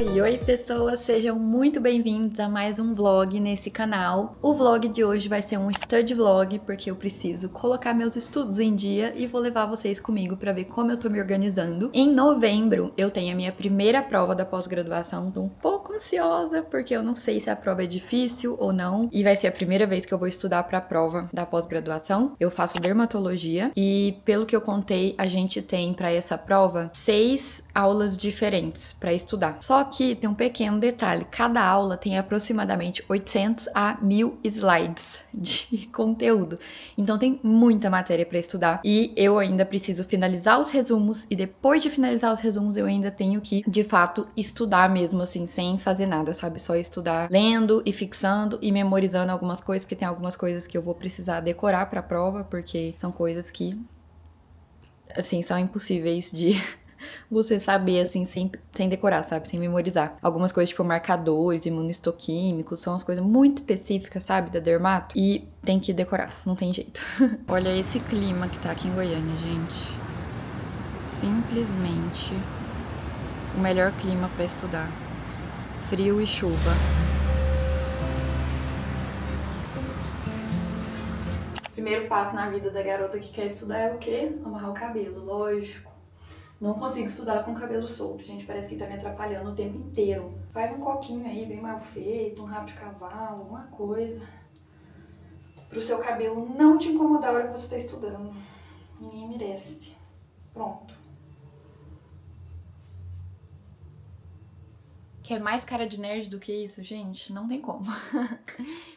Oi pessoas, sejam muito bem-vindos a mais um vlog nesse canal. O vlog de hoje vai ser um study vlog, porque eu preciso colocar meus estudos em dia e vou levar vocês comigo para ver como eu tô me organizando. Em novembro eu tenho a minha primeira prova da pós-graduação, tô um pouco ansiosa porque eu não sei se a prova é difícil ou não, e vai ser a primeira vez que eu vou estudar para a prova da pós-graduação. Eu faço dermatologia e, pelo que eu contei, a gente tem para essa prova 6 aulas diferentes para estudar. Só que tem um pequeno detalhe, cada aula tem aproximadamente 800 a 1000 slides de conteúdo. Então tem muita matéria para estudar e eu ainda preciso finalizar os resumos, e depois de finalizar os resumos eu ainda tenho que, de fato, estudar mesmo assim, sem fazer nada, sabe? Só estudar lendo e fixando e memorizando algumas coisas, porque tem algumas coisas que eu vou precisar decorar para a prova, porque são coisas que, assim, são impossíveis de você saber, assim, sem decorar, sabe? Sem memorizar. Algumas coisas, tipo marcadores, imunistoquímicos, são as coisas muito específicas, sabe? Da dermato. E tem que decorar, não tem jeito. Olha esse clima que tá aqui em Goiânia, gente. Simplesmente o melhor clima pra estudar. Frio e chuva. Primeiro passo na vida da garota que quer estudar é o quê? Amarrar o cabelo, lógico. Não consigo estudar com o cabelo solto, gente. Parece que tá me atrapalhando o tempo inteiro. Faz um coquinho aí, bem mal feito, um rabo de cavalo, alguma coisa. Pro seu cabelo não te incomodar a hora que você tá estudando. Ninguém merece. Pronto. Quer mais cara de nerd do que isso, gente? Não tem como.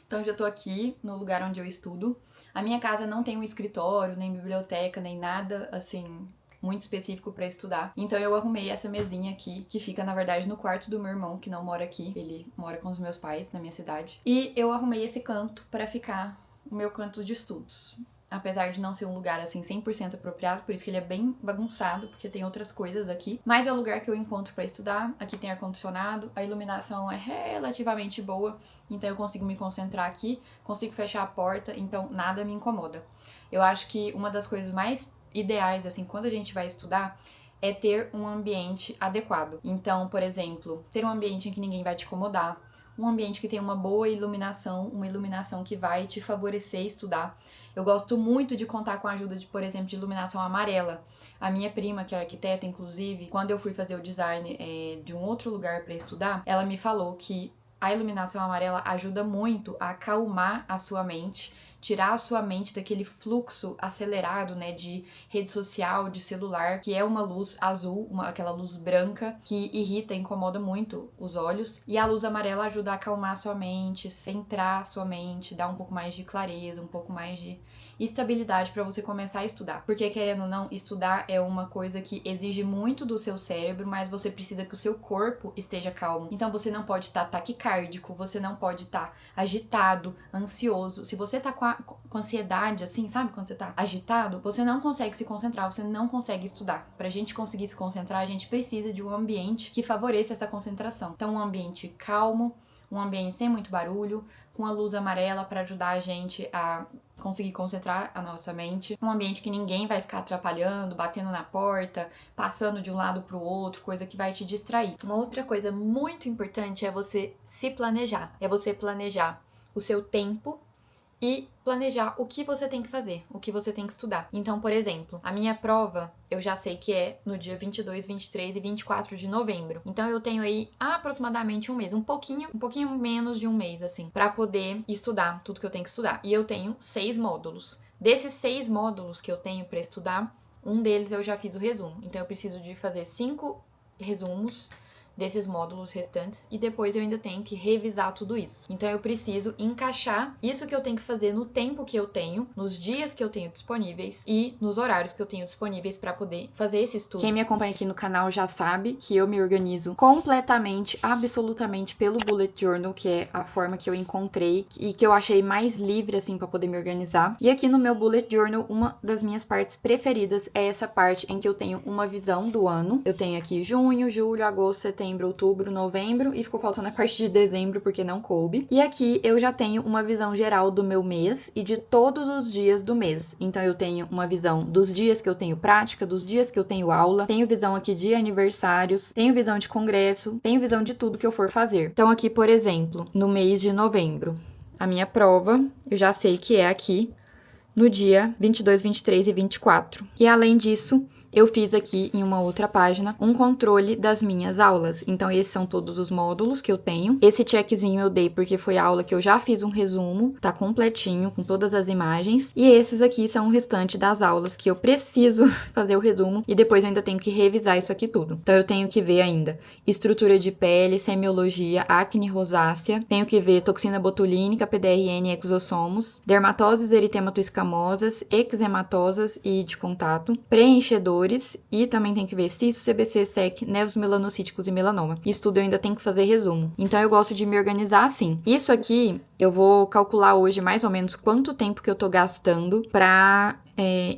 Então eu já tô aqui no lugar onde eu estudo. A minha casa não tem um escritório, nem biblioteca, nem nada, assim, muito específico pra estudar. Então eu arrumei essa mesinha aqui, que fica, na verdade, no quarto do meu irmão, que não mora aqui. Ele mora com os meus pais, na minha cidade. E eu arrumei esse canto pra ficar o meu canto de estudos. Apesar de não ser um lugar, assim, 100% apropriado, por isso que ele é bem bagunçado, porque tem outras coisas aqui. Mas é o lugar que eu encontro pra estudar. Aqui tem ar-condicionado, a iluminação é relativamente boa, então eu consigo me concentrar aqui, consigo fechar a porta, então nada me incomoda. Eu acho que uma das coisas mais ideais, assim, quando a gente vai estudar, é ter um ambiente adequado. Então, por exemplo, ter um ambiente em que ninguém vai te incomodar, um ambiente que tem uma boa iluminação, uma iluminação que vai te favorecer estudar. Eu gosto muito de contar com a ajuda de, por exemplo, de iluminação amarela. A minha prima, que é arquiteta, inclusive, quando eu fui fazer o design de um outro lugar para estudar, ela me falou que a iluminação amarela ajuda muito a acalmar a sua mente, tirar a sua mente daquele fluxo acelerado, né, de rede social, de celular, que é uma luz azul, aquela luz branca, que irrita, incomoda muito os olhos. E a luz amarela ajuda a acalmar a sua mente, centrar a sua mente, dar um pouco mais de clareza, um pouco mais de estabilidade para você começar a estudar. Porque, querendo ou não, estudar é uma coisa que exige muito do seu cérebro, mas você precisa que o seu corpo esteja calmo. Então você não pode estar taquicárdico, você não pode estar agitado, ansioso. Se você tá com ansiedade, assim, sabe? Quando você tá agitado, você não consegue se concentrar, você não consegue estudar. Pra gente conseguir se concentrar, a gente precisa de um ambiente que favoreça essa concentração. Então, um ambiente calmo, um ambiente sem muito barulho, com a luz amarela para ajudar a gente a conseguir concentrar a nossa mente. Um ambiente que ninguém vai ficar atrapalhando, batendo na porta, passando de um lado pro outro, coisa que vai te distrair. Uma outra coisa muito importante é você se planejar. É você planejar o seu tempo e planejar o que você tem que fazer, o que você tem que estudar. Então, por exemplo, a minha prova, eu já sei que é no dia 22, 23 e 24 de novembro. Então, eu tenho aí aproximadamente um mês, um pouquinho menos de um mês, assim, pra poder estudar tudo que eu tenho que estudar. E eu tenho 6 módulos. Desses 6 módulos que eu tenho pra estudar, um deles eu já fiz o resumo. Então, eu preciso de fazer 5 resumos desses módulos restantes, e depois eu ainda tenho que revisar tudo isso. Então eu preciso encaixar isso que eu tenho que fazer no tempo que eu tenho, nos dias que eu tenho disponíveis e nos horários que eu tenho disponíveis para poder fazer esse estudo. Quem me acompanha aqui no canal já sabe que eu me organizo completamente, absolutamente pelo Bullet Journal, que é a forma que eu encontrei e que eu achei mais livre, assim, para poder me organizar. E aqui no meu Bullet Journal, uma das minhas partes preferidas é essa parte em que eu tenho uma visão do ano. Eu tenho aqui junho, julho, agosto, setembro, setembro, outubro, novembro, e ficou faltando a parte de dezembro porque não coube. E aqui eu já tenho uma visão geral do meu mês e de todos os dias do mês. Então eu tenho uma visão dos dias que eu tenho prática, dos dias que eu tenho aula, tenho visão aqui de aniversários, tenho visão de congresso, tenho visão de tudo que eu for fazer. Então aqui, por exemplo, no mês de novembro, a minha prova, eu já sei que é aqui no dia 22, 23 e 24. E além disso, eu fiz aqui em uma outra página um controle das minhas aulas. Então, esses são todos os módulos que eu tenho. Esse checkzinho eu dei porque foi a aula que eu já fiz um resumo, tá completinho, com todas as imagens. E esses aqui são o restante das aulas que eu preciso fazer o resumo e depois eu ainda tenho que revisar isso aqui tudo. Então, eu tenho que ver ainda estrutura de pele, semiologia, acne rosácea, tenho que ver toxina botulínica, PDRN e exossomos, dermatoses eritematoescamosas, eczematosas e de contato, preenchedores, e também tem que ver cisto, CBC, SEC, nevos melanocíticos e melanoma. Isso tudo eu ainda tenho que fazer resumo. Então eu gosto de me organizar assim. Isso aqui eu vou calcular hoje mais ou menos quanto tempo que eu tô gastando pra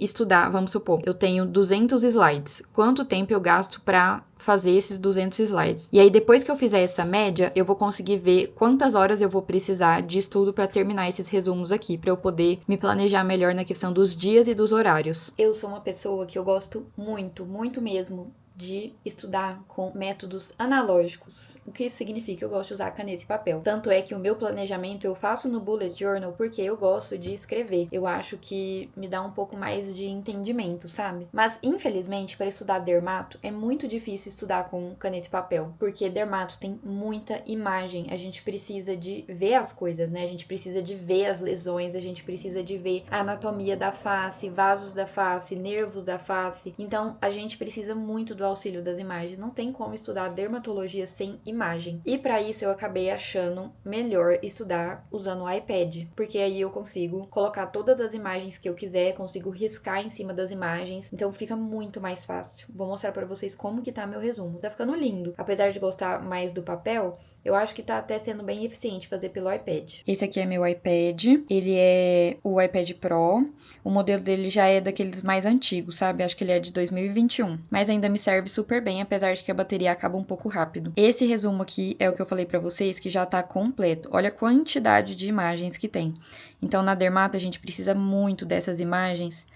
estudar. Vamos supor, eu tenho 200 slides. Quanto tempo eu gasto pra fazer esses 200 slides? E aí depois que eu fizer essa média, eu vou conseguir ver quantas horas eu vou precisar de estudo para terminar esses resumos aqui, para eu poder me planejar melhor na questão dos dias e dos horários. Eu sou uma pessoa que eu gosto muito, muito mesmo de estudar com métodos analógicos. O que isso significa? Eu gosto de usar caneta e papel. Tanto é que o meu planejamento eu faço no bullet journal porque eu gosto de escrever. Eu acho que me dá um pouco mais de entendimento, sabe? Mas, infelizmente, para estudar dermato, é muito difícil estudar com caneta e papel, porque dermato tem muita imagem. A gente precisa de ver as coisas, né? A gente precisa de ver as lesões, a gente precisa de ver a anatomia da face, vasos da face, nervos da face. Então, a gente precisa muito do auxílio das imagens. Não tem como estudar dermatologia sem imagem. E para isso eu acabei achando melhor estudar usando o iPad, porque aí eu consigo colocar todas as imagens que eu quiser, consigo riscar em cima das imagens, então fica muito mais fácil. Vou mostrar para vocês como que tá meu resumo. Tá ficando lindo. Apesar de gostar mais do papel, eu acho que tá até sendo bem eficiente fazer pelo iPad. Esse aqui é meu iPad, ele é o iPad Pro. O modelo dele já é daqueles mais antigos, sabe? Acho que ele é de 2021. Mas ainda me serve super bem, apesar de que a bateria acaba um pouco rápido. Esse resumo aqui é o que eu falei pra vocês, que já tá completo. Olha a quantidade de imagens que tem. Então, na dermato, a gente precisa muito dessas imagens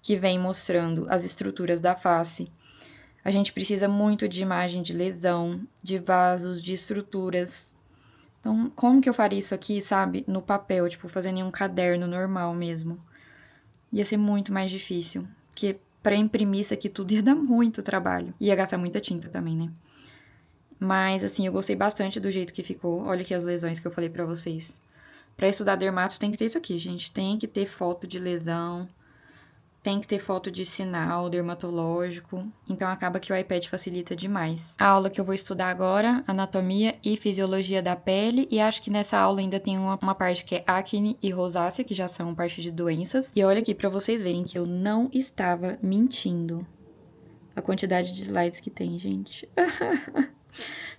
que vem mostrando as estruturas da face. A gente precisa muito de imagem de lesão, de vasos, de estruturas. Então, como que eu faria isso aqui, sabe? No papel, tipo, fazendo em um caderno normal mesmo. Ia ser muito mais difícil, porque pra imprimir isso aqui tudo ia dar muito trabalho. Ia gastar muita tinta também, né? Mas, assim, eu gostei bastante do jeito que ficou. Olha aqui as lesões que eu falei pra vocês. Pra estudar dermato tem que ter isso aqui, gente. Tem que ter foto de lesão. Tem que ter foto de sinal dermatológico, então acaba que o iPad facilita demais. A aula que eu vou estudar agora, anatomia e fisiologia da pele, e acho que nessa aula ainda tem uma parte que é acne e rosácea, que já são parte de doenças. E olha aqui pra vocês verem que eu não estava mentindo. A quantidade de slides que tem, gente.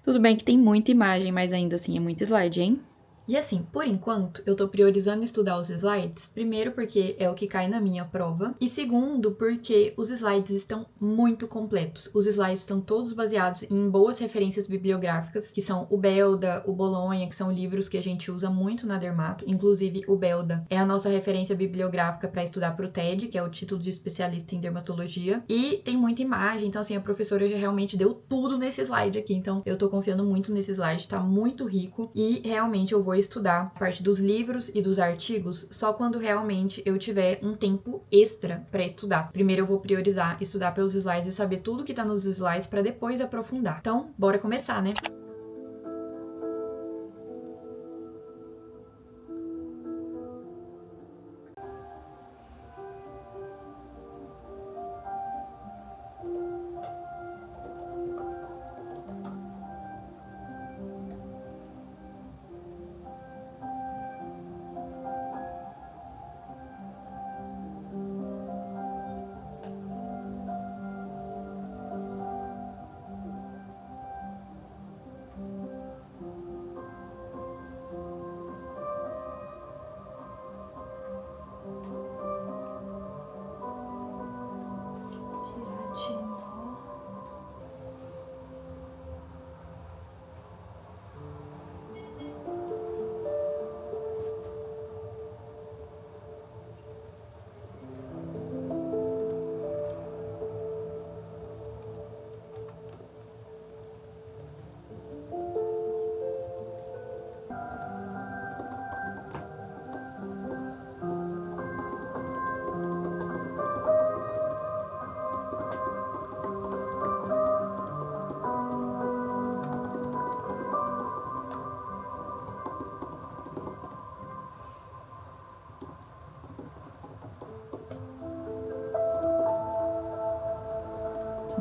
Tudo bem que tem muita imagem, mas ainda assim é muito slide, hein? E assim, por enquanto, eu tô priorizando estudar os slides, primeiro porque é o que cai na minha prova, e segundo porque os slides estão muito completos. Os slides estão todos baseados em boas referências bibliográficas, que são o Belda, o Bolonha, que são livros que a gente usa muito na dermato. Inclusive, o Belda é a nossa referência bibliográfica para estudar pro TED, que é o título de especialista em dermatologia, e tem muita imagem, então assim, a professora já realmente deu tudo nesse slide aqui, então eu tô confiando muito nesse slide, tá muito rico, e realmente eu vou estudar a parte dos livros e dos artigos só quando realmente eu tiver um tempo extra para estudar. Primeiro eu vou priorizar estudar pelos slides e saber tudo que tá nos slides para depois aprofundar. Então, bora começar, né?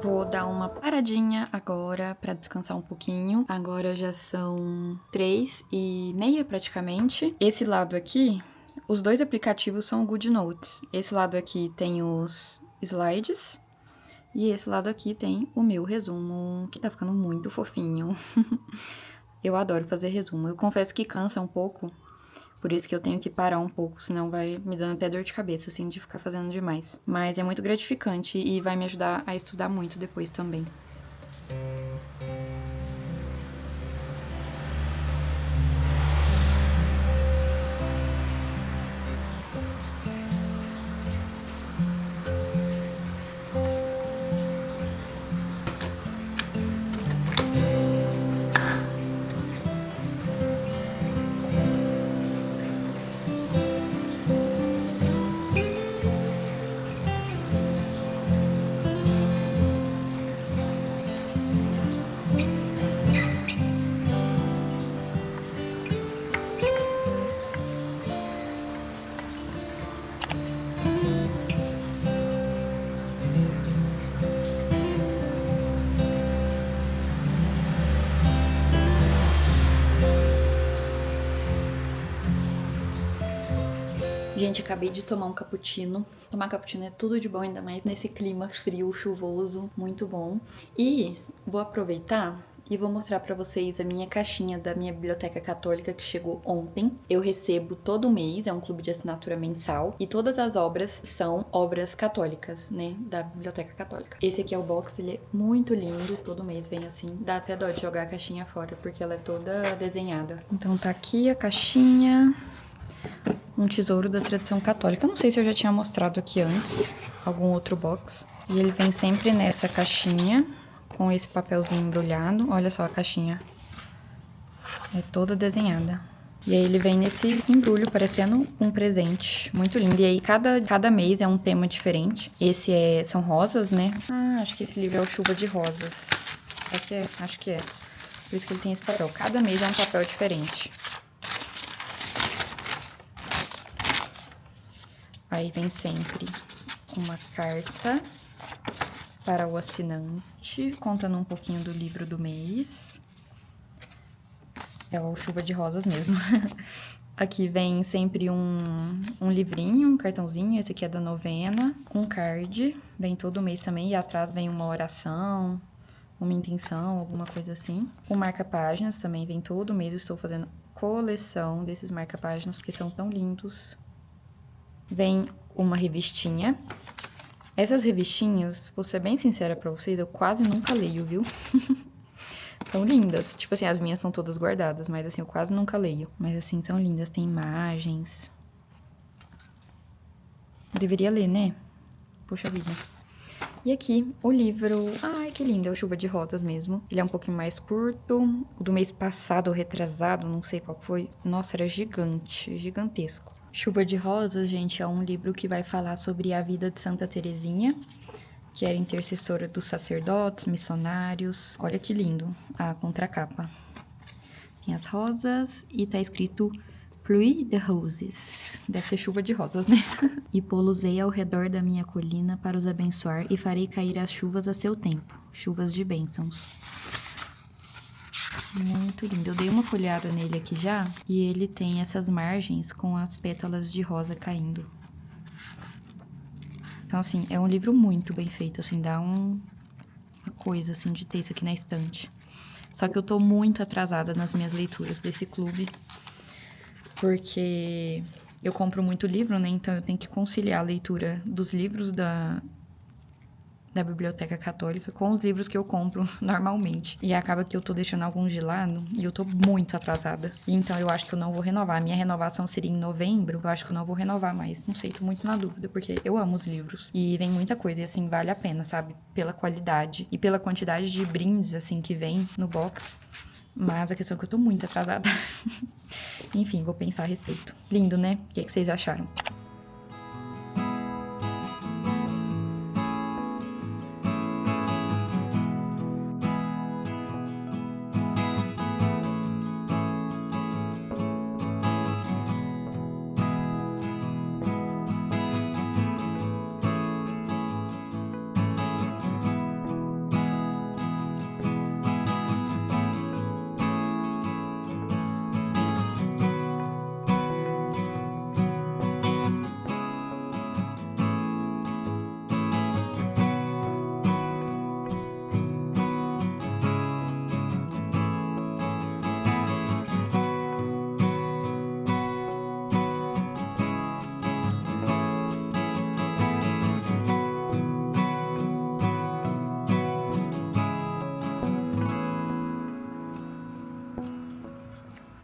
Vou dar uma paradinha agora pra descansar um pouquinho. Agora já são 3h30 praticamente. Esse lado aqui, os dois aplicativos são o GoodNotes. Esse lado aqui tem os slides e esse lado aqui tem o meu resumo, que tá ficando muito fofinho. Eu adoro fazer resumo. Eu confesso que cansa um pouco, por isso que eu tenho que parar um pouco, senão vai me dando até dor de cabeça, assim, de ficar fazendo demais. Mas é muito gratificante e vai me ajudar a estudar muito depois também. Gente, acabei de tomar um cappuccino. Tomar cappuccino é tudo de bom, ainda mais nesse clima frio, chuvoso, muito bom. E vou aproveitar e vou mostrar pra vocês a minha caixinha da minha biblioteca católica que chegou ontem. Eu recebo todo mês, é um clube de assinatura mensal, e todas as obras são obras católicas, né, da biblioteca católica. Esse aqui é o box, ele é muito lindo, todo mês vem assim. Dá até dó de jogar a caixinha fora, porque ela é toda desenhada. Então tá aqui a caixinha. Um tesouro da tradição católica. Eu não sei se eu já tinha mostrado aqui antes, algum outro box. E ele vem sempre nessa caixinha, com esse papelzinho embrulhado. Olha só a caixinha. É toda desenhada. E aí ele vem nesse embrulho, parecendo um presente. Muito lindo. E aí cada mês é um tema diferente. Esse são rosas, né? Ah, acho que esse livro é o Chuva de Rosas. Acho que é. Por isso que ele tem esse papel. Cada mês é um papel diferente. Aí vem sempre uma carta para o assinante, contando um pouquinho do livro do mês. É o Chuva de Rosas mesmo. Aqui vem sempre um livrinho, um cartãozinho, esse aqui é da novena, um card, vem todo mês também, e atrás vem uma oração, uma intenção, alguma coisa assim. O marca-páginas também vem todo mês, eu estou fazendo coleção desses marca-páginas, porque são tão lindos. Vem uma revistinha. Essas revistinhas, vou ser bem sincera pra vocês, eu quase nunca leio, viu? São lindas. Tipo assim, as minhas estão todas guardadas, mas assim, eu quase nunca leio. Mas assim, são lindas, tem imagens. Eu deveria ler, né? Poxa vida. E aqui, o livro... Ai, que lindo, é o Chuva de Rosas mesmo. Ele é um pouquinho mais curto. O do mês passado, ou retrasado, não sei qual foi. Nossa, era gigante, gigantesco. Chuva de Rosas, gente, é um livro que vai falar sobre a vida de Santa Teresinha, que era intercessora dos sacerdotes, missionários. Olha que lindo a contracapa. Tem as rosas e tá escrito Pluie de Roses. Deve ser chuva de rosas, né? E pô-los-ei ao redor da minha colina para os abençoar e farei cair as chuvas a seu tempo. Chuvas de bênçãos. Muito lindo. Eu dei uma folhada nele aqui já. E ele tem essas margens com as pétalas de rosa caindo. Então, assim, é um livro muito bem feito, assim, dá uma coisa, assim, de ter isso aqui na estante. Só que eu tô muito atrasada nas minhas leituras desse clube, porque eu compro muito livro, né? Então, eu tenho que conciliar a leitura dos livros da Biblioteca Católica com os livros que eu compro normalmente. E acaba que eu tô deixando alguns de lado e eu tô muito atrasada. Então eu acho que eu não vou renovar. A minha renovação seria em novembro. Eu acho que eu não vou renovar mais. Não sei, tô muito na dúvida, porque eu amo os livros. E vem muita coisa e assim, vale a pena, sabe? Pela qualidade e pela quantidade de brindes, assim, que vem no box. Mas a questão é que eu tô muito atrasada. Enfim, vou pensar a respeito. Lindo, né? O que vocês acharam?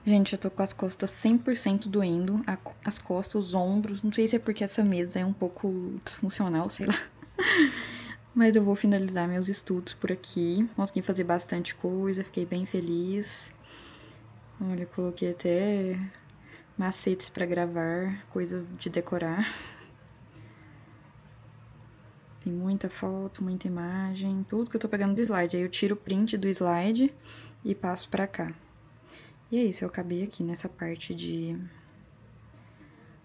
Gente, eu tô com as costas 100% doendo, as costas, os ombros, não sei se é porque essa mesa é um pouco disfuncional, sei lá. Mas eu vou finalizar meus estudos por aqui. Consegui fazer bastante coisa, fiquei bem feliz. Olha, eu coloquei até macetes pra gravar, coisas de decorar. Tem muita foto, muita imagem, tudo que eu tô pegando do slide. Aí eu tiro o print do slide e passo pra cá. E é isso, eu acabei aqui nessa parte de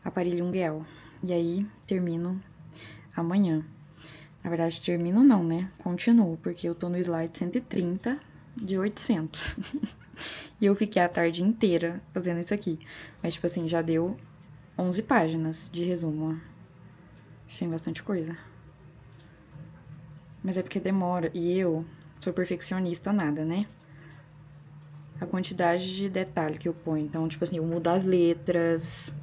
aparelho unguial. E aí, termino amanhã. Na verdade, termino não, né? Continuo, porque eu tô no slide 130 de 800. E eu fiquei a tarde inteira fazendo isso aqui. Mas, tipo assim, já deu 11 páginas de resumo, ó. Tem bastante coisa. Mas é porque demora. E eu sou perfeccionista nada, né? A quantidade de detalhe que eu ponho. Então, tipo assim, eu mudo as letras.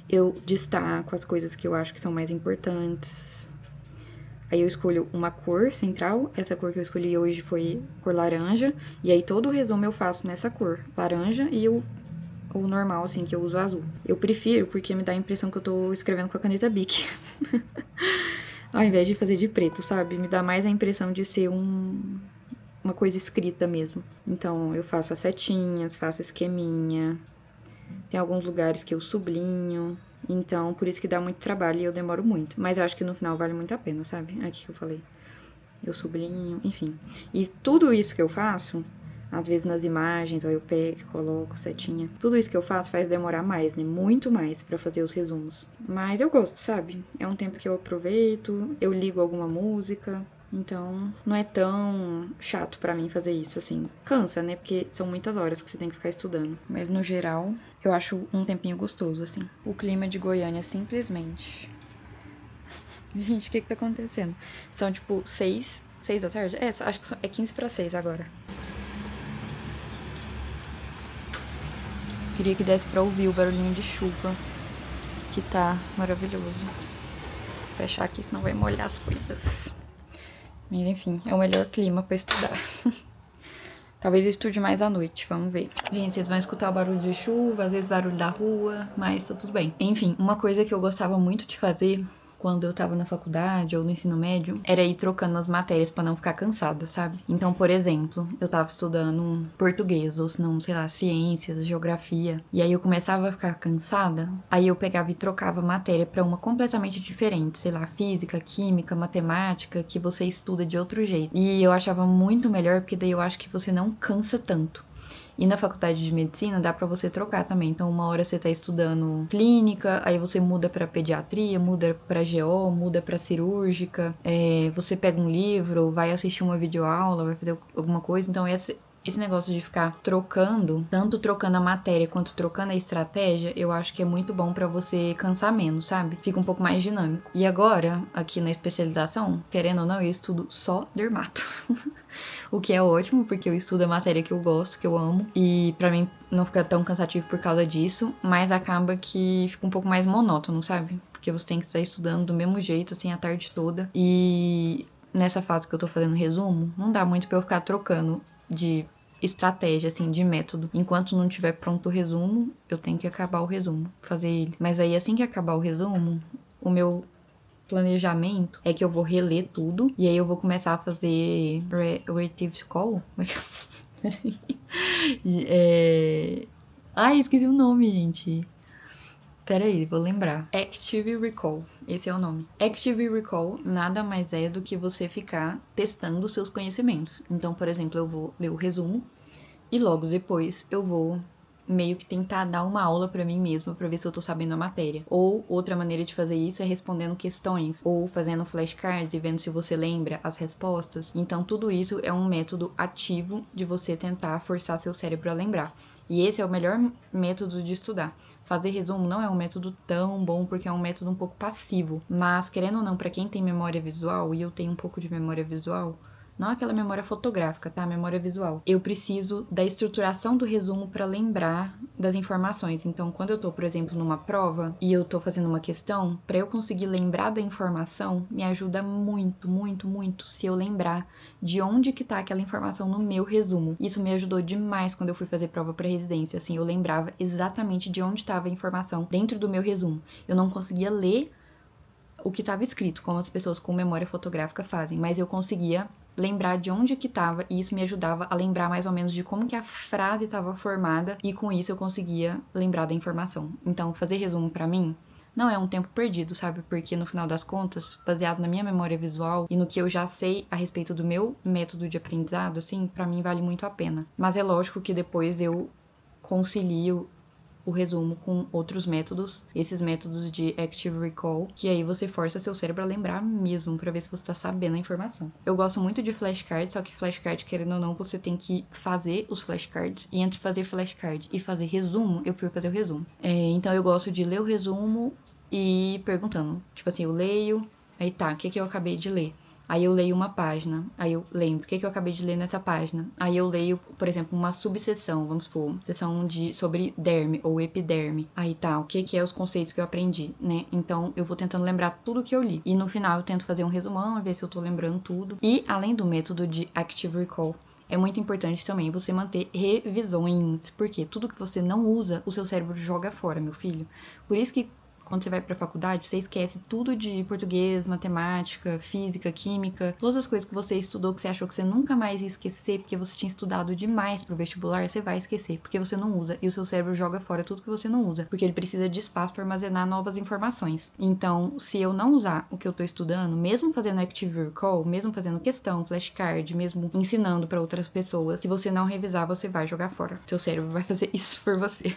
Eu destaco as coisas que eu acho que são mais importantes. Aí eu escolho uma cor central. Essa cor que eu escolhi hoje foi cor laranja. E aí todo o resumo eu faço nessa cor, laranja, e o normal, assim, que eu uso azul. Eu prefiro porque me dá a impressão que eu tô escrevendo com a caneta Bic. Ao invés de fazer de preto, sabe? Me dá mais a impressão de ser uma coisa escrita mesmo. Então eu faço as setinhas, faço esqueminha. Tem alguns lugares que eu sublinho. Então, por isso que dá muito trabalho e eu demoro muito. Mas eu acho que no final vale muito a pena, sabe? Aqui que eu falei. Eu sublinho, enfim. E tudo isso que eu faço, às vezes nas imagens, ou eu pego, coloco setinha. Tudo isso que eu faço faz demorar mais, né? Muito mais pra fazer os resumos. Mas eu gosto, sabe? É um tempo que eu aproveito, eu ligo alguma música. Então, não é tão chato pra mim fazer isso, assim. Cansa, né? Porque são muitas horas que você tem que ficar estudando. Mas, no geral, eu acho um tempinho gostoso, assim. O clima de Goiânia, simplesmente... Gente, o que tá acontecendo? São, tipo, 6 da tarde? É, acho que é 15 para 6 agora. Queria que desse pra ouvir o barulhinho de chuva, que tá maravilhoso. Vou fechar aqui, senão vai molhar as coisas. Mas enfim, é o melhor clima pra estudar. Talvez eu estude mais à noite, vamos ver. Gente, vocês vão escutar o barulho de chuva, às vezes barulho da rua, mas tá tudo bem. Enfim, uma coisa que eu gostava muito de fazer quando eu tava na faculdade ou no ensino médio era ir trocando as matérias pra não ficar cansada, sabe? Então, por exemplo, eu tava estudando português, ou se não, sei lá, ciências, geografia, e aí eu começava a ficar cansada, aí eu pegava e trocava a matéria pra uma completamente diferente, sei lá, física, química, matemática, que você estuda de outro jeito. E eu achava muito melhor, porque daí eu acho que você não cansa tanto. E na faculdade de medicina dá pra você trocar também. Então, uma hora você tá estudando clínica, aí você muda pra pediatria, muda pra GO, muda pra cirúrgica. Você pega um livro, vai assistir uma videoaula, vai fazer alguma coisa. Então, esse negócio de ficar trocando, tanto trocando a matéria quanto trocando a estratégia, eu acho que é muito bom pra você cansar menos, sabe? Fica um pouco mais dinâmico. E agora, aqui na especialização, querendo ou não, eu estudo só dermato. O que é ótimo, porque eu estudo a matéria que eu gosto, que eu amo. E pra mim não fica tão cansativo por causa disso, mas acaba que fica um pouco mais monótono, sabe? Porque você tem que estar estudando do mesmo jeito, assim, a tarde toda. E nessa fase que eu tô fazendo resumo, não dá muito pra eu ficar trocando de estratégia, assim, de método. Enquanto não tiver pronto o resumo, eu tenho que acabar o resumo, fazer ele. Mas aí, assim que acabar o resumo, o meu planejamento é que eu vou reler tudo e aí eu vou começar a fazer retrieve call. Ai, esqueci o nome, gente. Pera aí, vou lembrar. Active Recall, esse é o nome. Active Recall nada mais é do que você ficar testando os seus conhecimentos. Então, por exemplo, eu vou ler o resumo e logo depois eu vou meio que tentar dar uma aula pra mim mesma pra ver se eu tô sabendo a matéria. Ou outra maneira de fazer isso é respondendo questões, ou fazendo flashcards e vendo se você lembra as respostas. Então tudo isso é um método ativo de você tentar forçar seu cérebro a lembrar. E esse é o melhor método de estudar. Fazer resumo não é um método tão bom porque é um método um pouco passivo, mas querendo ou não, pra quem tem memória visual, e eu tenho um pouco de memória visual, Não aquela memória fotográfica, tá? Memória visual. Eu preciso da estruturação do resumo para lembrar das informações. Então, quando eu tô, por exemplo, numa prova e eu tô fazendo uma questão, para eu conseguir lembrar da informação, me ajuda muito, muito, muito se eu lembrar de onde que tá aquela informação no meu resumo. Isso me ajudou demais quando eu fui fazer prova para residência, assim, eu lembrava exatamente de onde estava a informação dentro do meu resumo. Eu não conseguia ler o que estava escrito, como as pessoas com memória fotográfica fazem, mas eu conseguia lembrar de onde que estava e isso me ajudava a lembrar mais ou menos de como que a frase estava formada e com isso eu conseguia lembrar da informação. Então, fazer resumo para mim não é um tempo perdido, sabe? Porque no final das contas, baseado na minha memória visual e no que eu já sei a respeito do meu método de aprendizado, assim, para mim vale muito a pena. Mas é lógico que depois eu concilio o resumo com outros métodos, esses métodos de Active Recall, que aí você força seu cérebro a lembrar mesmo, pra ver se você tá sabendo a informação. Eu gosto muito de flashcards, só que flashcard, querendo ou não, você tem que fazer os flashcards, e entre fazer flashcard e fazer resumo, eu prefiro fazer o resumo. Então eu gosto de ler o resumo e ir perguntando, tipo assim, eu leio, aí tá, o que eu acabei de ler? Aí eu leio uma página, aí eu lembro o que eu acabei de ler nessa página. Aí eu leio, por exemplo, uma subseção, vamos supor, seção sobre derme ou epiderme. Aí tá, o que é os conceitos que eu aprendi, né? Então eu vou tentando lembrar tudo que eu li. E no final eu tento fazer um resumão, ver se eu tô lembrando tudo. E além do método de Active Recall, é muito importante também você manter revisões, porque tudo que você não usa, o seu cérebro joga fora, meu filho. Por isso que quando você vai pra faculdade, você esquece tudo de português, matemática, física, química, todas as coisas que você estudou que você achou que você nunca mais ia esquecer porque você tinha estudado demais pro vestibular, você vai esquecer, porque você não usa e o seu cérebro joga fora tudo que você não usa, porque ele precisa de espaço para armazenar novas informações. Então, se eu não usar o que eu tô estudando, mesmo fazendo Active Recall, mesmo fazendo questão, flashcard, mesmo ensinando para outras pessoas, se você não revisar, você vai jogar fora. Seu cérebro vai fazer isso por você.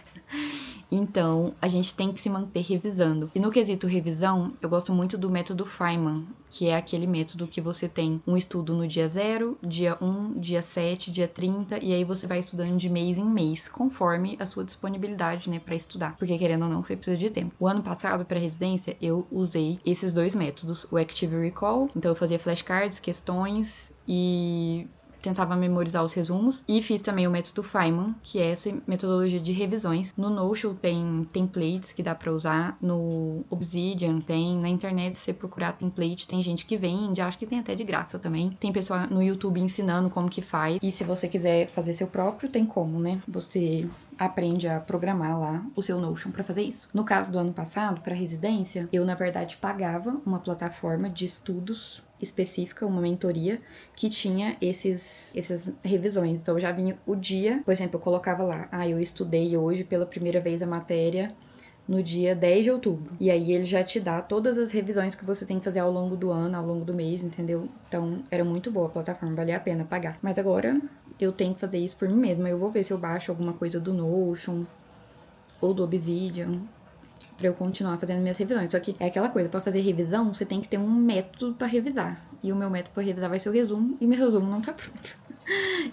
Então, a gente tem que se manter revisando. E no quesito revisão, eu gosto muito do método Feynman, que é aquele método que você tem um estudo no dia 0, dia 1, dia 7, dia 30, e aí você vai estudando de mês em mês, conforme a sua disponibilidade, né, pra estudar. Porque querendo ou não, você precisa de tempo. O ano passado, pra residência, eu usei esses dois métodos, o Active Recall, então eu fazia flashcards, questões e tentava memorizar os resumos, e fiz também o método Feynman, que é essa metodologia de revisões. No Notion tem templates que dá pra usar, no Obsidian tem, na internet se você procurar template, tem gente que vende, acho que tem até de graça também. Tem pessoal no YouTube ensinando como que faz, e se você quiser fazer seu próprio, tem como, né? Você aprende a programar lá o seu Notion para fazer isso. No caso do ano passado, para residência, eu na verdade pagava uma plataforma de estudos específica, uma mentoria, que tinha essas revisões. Então, já vinha o dia, por exemplo, eu colocava lá, eu estudei hoje pela primeira vez a matéria no dia 10 de outubro. E aí ele já te dá todas as revisões que você tem que fazer ao longo do ano, ao longo do mês, entendeu? Então, era muito boa a plataforma, valia a pena pagar. Mas agora, eu tenho que fazer isso por mim mesma. Eu vou ver se eu baixo alguma coisa do Notion ou do Obsidian pra eu continuar fazendo minhas revisões. Só que é aquela coisa, pra fazer revisão, você tem que ter um método pra revisar. E o meu método pra revisar vai ser o resumo, e meu resumo não tá pronto.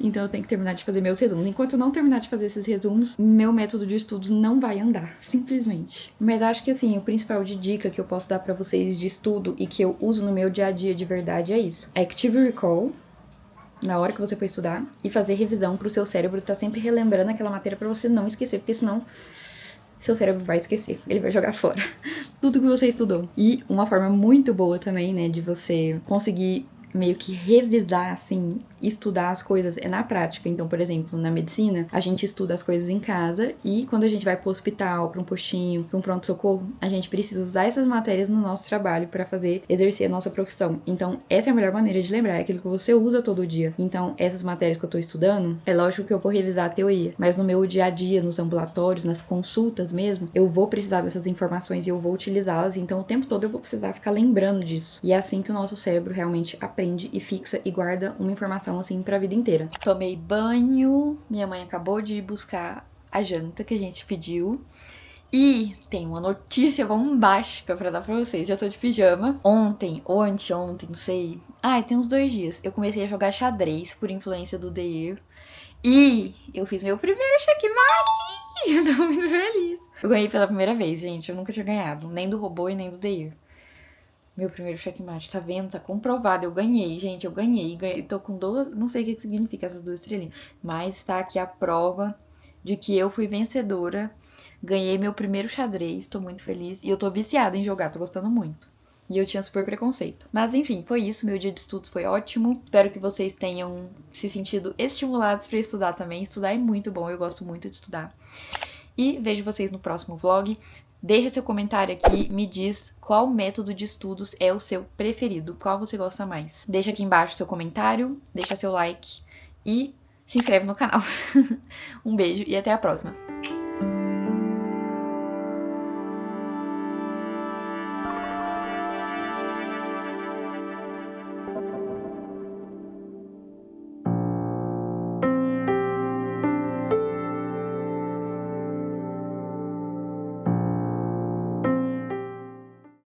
Então eu tenho que terminar de fazer meus resumos. Enquanto eu não terminar de fazer esses resumos, meu método de estudos não vai andar, simplesmente. Mas acho que assim, o principal de dica que eu posso dar pra vocês de estudo e que eu uso no meu dia a dia de verdade é isso. Active Recall, na hora que você for estudar, e fazer revisão pro seu cérebro estar sempre relembrando aquela matéria pra você não esquecer, porque senão seu cérebro vai esquecer, ele vai jogar fora tudo que você estudou. E uma forma muito boa também, né, de você conseguir meio que revisar, assim, estudar as coisas é na prática. Então, por exemplo, na medicina, a gente estuda as coisas em casa e quando a gente vai pro hospital, pra um postinho, pra um pronto-socorro, a gente precisa usar essas matérias no nosso trabalho pra exercer a nossa profissão. Então, essa é a melhor maneira de lembrar, é aquilo que você usa todo dia. Então, essas matérias que eu tô estudando, é lógico que eu vou revisar a teoria, mas no meu dia a dia, nos ambulatórios, nas consultas mesmo, eu vou precisar dessas informações e eu vou utilizá-las, então o tempo todo eu vou precisar ficar lembrando disso. E é assim que o nosso cérebro realmente aprende e fixa e guarda uma informação assim pra vida inteira. Tomei banho, minha mãe acabou de buscar a janta que a gente pediu. E tem uma notícia bombástica pra dar pra vocês. Já tô de pijama. Ontem, ou anteontem, não sei. Tem uns 2 dias. Eu comecei a jogar xadrez por influência do Deir. E eu fiz meu primeiro checkmate. Eu tô muito feliz. Eu ganhei pela primeira vez, gente. Eu nunca tinha ganhado. Nem do robô e nem do Deir. Meu primeiro checkmate, tá vendo? Tá comprovado, eu ganhei, gente, eu ganhei. Tô com duas, não sei o que significa essas 2 estrelinhas, mas tá aqui a prova de que eu fui vencedora. Ganhei meu primeiro xadrez, tô muito feliz. E eu tô viciada em jogar, tô gostando muito. E eu tinha super preconceito. Mas enfim, foi isso. Meu dia de estudos foi ótimo. Espero que vocês tenham se sentido estimulados pra estudar também. Estudar é muito bom, eu gosto muito de estudar. E vejo vocês no próximo vlog. Deixa seu comentário aqui, me diz qual método de estudos é o seu preferido, qual você gosta mais. Deixa aqui embaixo seu comentário, deixa seu like e se inscreve no canal. Um beijo e até a próxima!